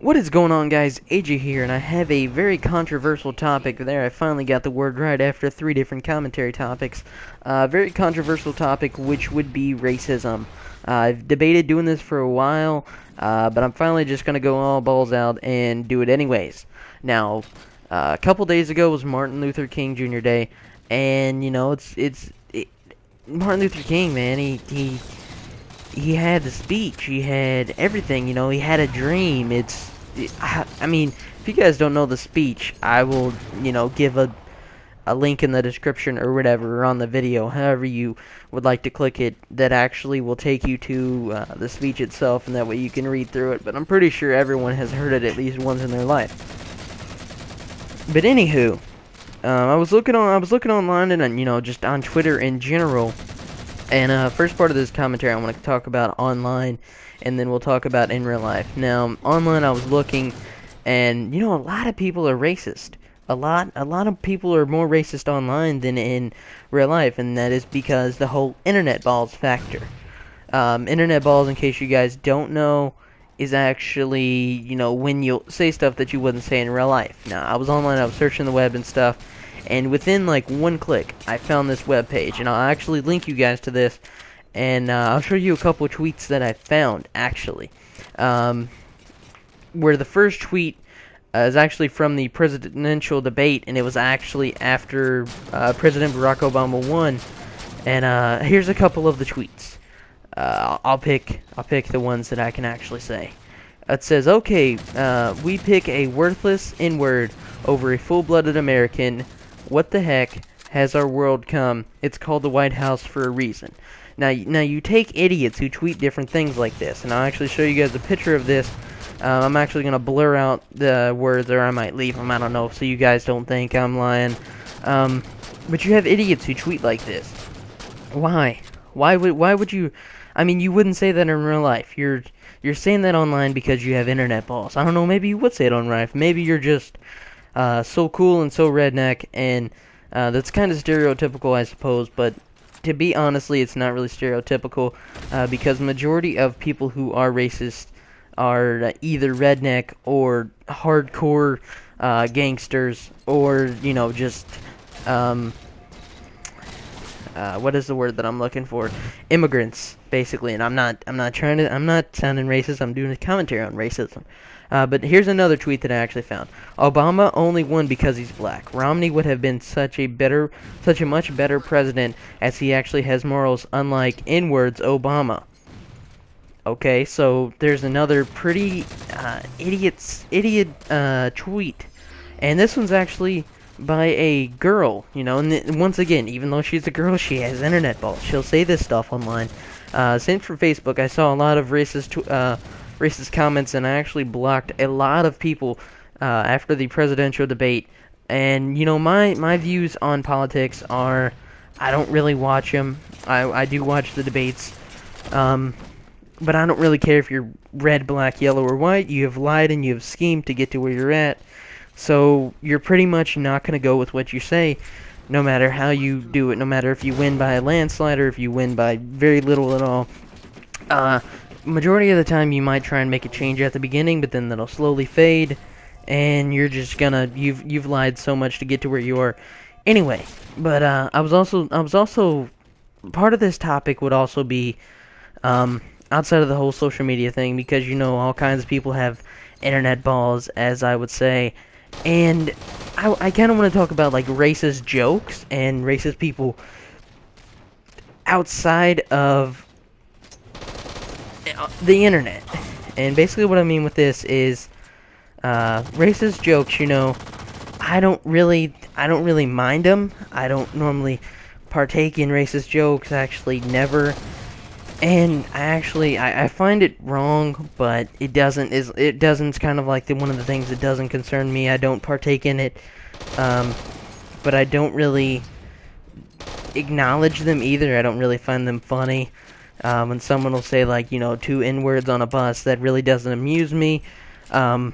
What is going on, guys? AJ here, and I have a very controversial topic there. I finally got the word right after 3 different commentary topics. Very controversial topic, which would be racism. I've debated doing this for a while, but I'm finally just going to go all balls out and do it anyways. Now, a couple days ago was Martin Luther King Jr. Day, and, you know, Martin Luther King, man, he had the speech, he had everything, you know, he had a dream. I mean, if you guys don't know the speech, I will, you know, give a link in the description or whatever, or on the video, however you would like to click it, that actually will take you to the speech itself, and that way you can read through it. But I'm pretty sure everyone has heard it at least once in their life. But anywho, I was looking online, and you know, just on Twitter in general. And first part of this commentary, I want to talk about online, and then we'll talk about in real life. Now, online, I was looking, and you know, a lot of people are racist. A lot of people are more racist online than in real life, and that is because the whole internet balls factor. Internet balls, in case you guys don't know, is actually, you know, when you'll say stuff that you wouldn't say in real life. Now, I was online, I was searching the web and stuff, and within like one click, I found this web page, and I'll actually link you guys to this, and I'll show you a couple of tweets that I found, actually. Where the first tweet is actually from the presidential debate, and it was actually after President Barack Obama won. And here's a couple of the tweets. I'll pick the ones that I can actually say. It says, "Okay, we pick a worthless N-word over a full-blooded American. What the heck has our world come? It's called the White House for a reason." Now you take idiots who tweet different things like this, and I'll actually show you guys a picture of this. I'm actually going to blur out the words, or I might leave them, I don't know, so you guys don't think I'm lying. But you have idiots who tweet like this. Why? Why would you? I mean, you wouldn't say that in real life. You're saying that online because you have internet balls. I don't know, maybe you would say it on life. Maybe you're just so cool and so redneck, and that's kind of stereotypical, I suppose, but to be honestly, it's not really stereotypical, because majority of people who are racist are either redneck or hardcore gangsters, or, you know, just what is the word that I'm looking for? Immigrants, basically. And I'm not sounding racist. I'm doing a commentary on racism. But here's another tweet that I actually found. "Obama only won because he's black. Romney would have been such a much better president, as he actually has morals, unlike N-words Obama." Okay, so there's another pretty idiot tweet, and this one's actually by a girl, you know, and once again, even though she's a girl, she has internet balls. She'll say this stuff online. Same for Facebook. I saw a lot of racist comments, and I actually blocked a lot of people after the presidential debate. And, you know, my views on politics are, I don't really watch them. I do watch the debates, but I don't really care if you're red, black, yellow, or white. You have lied and you have schemed to get to where you're at. So you're pretty much not going to go with what you say, no matter how you do it, no matter if you win by a landslide or if you win by very little at all. Majority of the time you might try and make a change at the beginning, but then that'll slowly fade, and you're just gonna, you've lied so much to get to where you are. Anyway, but I was also part of this topic would also be outside of the whole social media thing, because, you know, all kinds of people have internet balls, as I would say, and I kind of want to talk about, like, racist jokes and racist people outside of the internet. And basically what I mean with this is racist jokes, you know, I don't really mind them. I don't normally partake in racist jokes, actually never. And I find it wrong, but it doesn't. It's kind of like one of the things that doesn't concern me. I don't partake in it, but I don't really acknowledge them either. I don't really find them funny. When someone will say, like, you know, 2 N-words on a bus, that really doesn't amuse me. You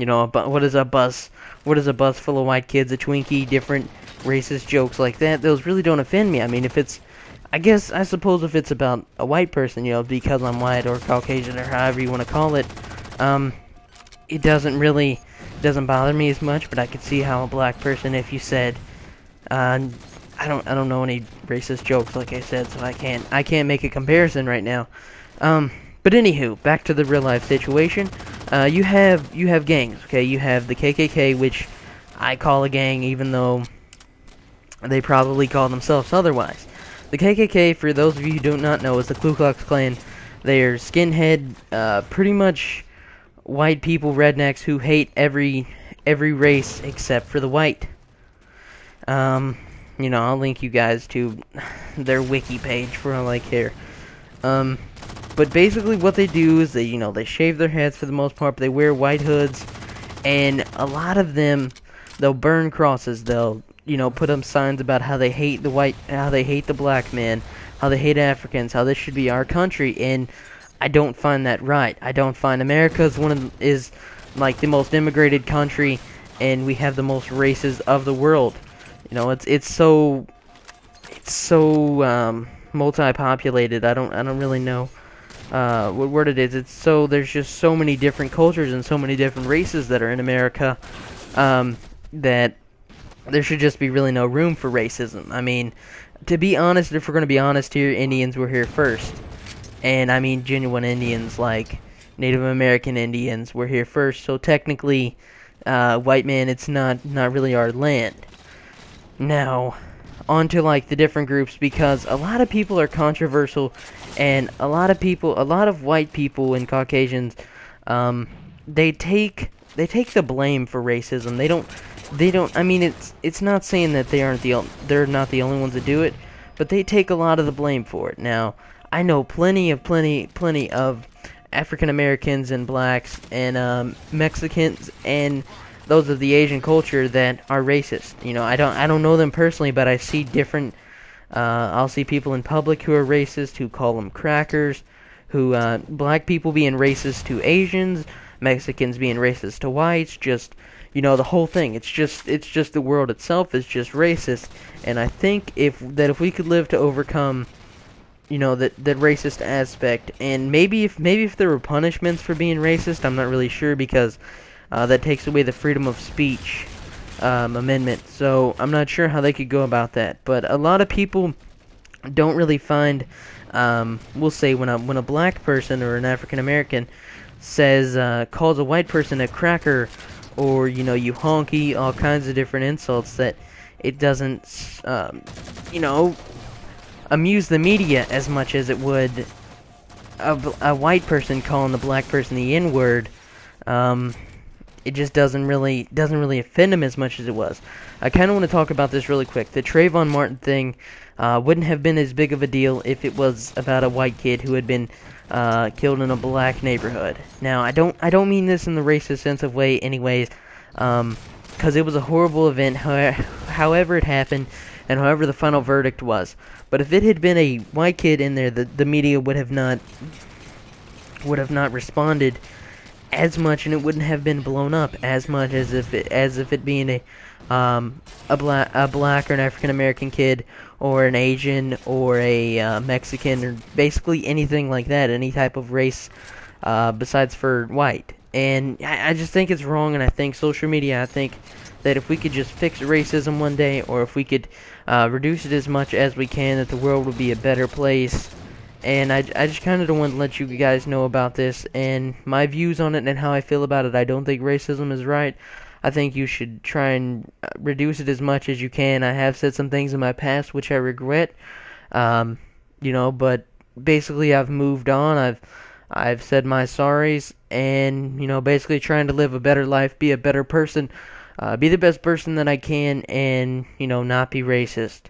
know, what is a bus full of white kids, a Twinkie, different racist jokes like that, those really don't offend me. I mean, if it's I suppose if it's about a white person, you know, because I'm white or Caucasian or however you want to call it, it doesn't bother me as much, but I could see how a black person, if you said, I don't know any racist jokes, like I said, so I can't make a comparison right now. But anywho, back to the real life situation. You have gangs, okay? You have the KKK, which I call a gang, even though they probably call themselves otherwise. The KKK, for those of you who do not know, is the Ku Klux Klan. They're skinhead, pretty much white people, rednecks who hate every race except for the white. You know, I'll link you guys to their wiki page for all I care. But basically what they do is they shave their heads for the most part, but they wear white hoods, and a lot of them, they'll burn crosses, they'll, put up signs about how they hate the black man, how they hate Africans, how this should be our country, and I don't find that right. I don't find America is like the most immigrated country, and we have the most races of the world. It's so multi-populated. I don't really know what word it is. There's just so many different cultures and so many different races that are in America, that there should just be really no room for racism. I mean, to be honest, if we're going to be honest here, Indians were here first. And I mean genuine Indians, like Native American Indians, were here first. So technically, white man, it's not really our land. Now, on to like the different groups, because a lot of people are controversial, and a lot of white people and Caucasians, they take the blame for racism. They don't. I mean, it's not saying that they're not the only ones that do it, but they take a lot of the blame for it. Now, I know plenty of African Americans and blacks and Mexicans and those of the Asian culture that are racist. I don't know them personally, but I see different. I'll see people in public who are racist, who call them crackers, who black people being racist to Asians, Mexicans being racist to whites. Just the whole thing. It's just the world itself is just racist. And I think if we could live to overcome, that racist aspect, and maybe if there were punishments for being racist, I'm not really sure, because that takes away the freedom of speech amendment. So I'm not sure how they could go about that. But a lot of people don't really find, we'll say when a black person or an African American calls a white person a cracker, or you honky, all kinds of different insults, that it doesn't amuse the media as much as it would a white person calling the black person the N-word. It just doesn't really offend them as much as it was. I kind of want to talk about this really quick. The Trayvon Martin thing wouldn't have been as big of a deal if it was about a white kid who had been killed in a black neighborhood. Now, I don't mean this in the racist sense of way, anyways, because it was a horrible event, however it happened, and however the final verdict was. But if it had been a white kid in there, the media would have not responded as much, and it wouldn't have been blown up as much as if it being a black or an African American kid, or an Asian, or a Mexican, or basically anything like that, any type of race besides for white. And I just think it's wrong, and I think social media, I think that if we could just fix racism one day, or if we could reduce it as much as we can, that the world would be a better place. And I just kind of want to let you guys know about this, and my views on it and how I feel about it. I don't think racism is right. I think you should try and reduce it as much as you can. I have said some things in my past which I regret, but basically I've moved on. I've said my sorries, and basically trying to live a better life, be a better person, be the best person that I can, and not be racist.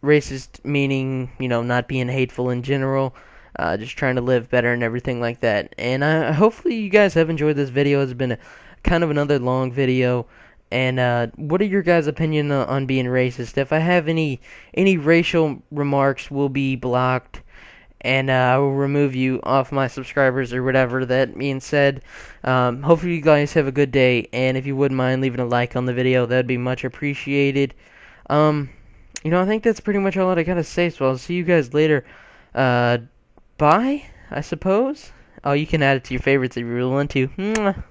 Racist meaning, not being hateful in general, just trying to live better and everything like that. And hopefully you guys have enjoyed this video. It's been kind of another long video. And what are your guys' opinion on being racist? If I have any racial remarks, will be blocked, and I will remove you off my subscribers or whatever. That being said, hopefully you guys have a good day, and if you wouldn't mind leaving a like on the video, that'd be much appreciated. I think that's pretty much all that I gotta say, so I'll see you guys later. Bye, I suppose. Oh, you can add it to your favorites if you really want to. Mwah.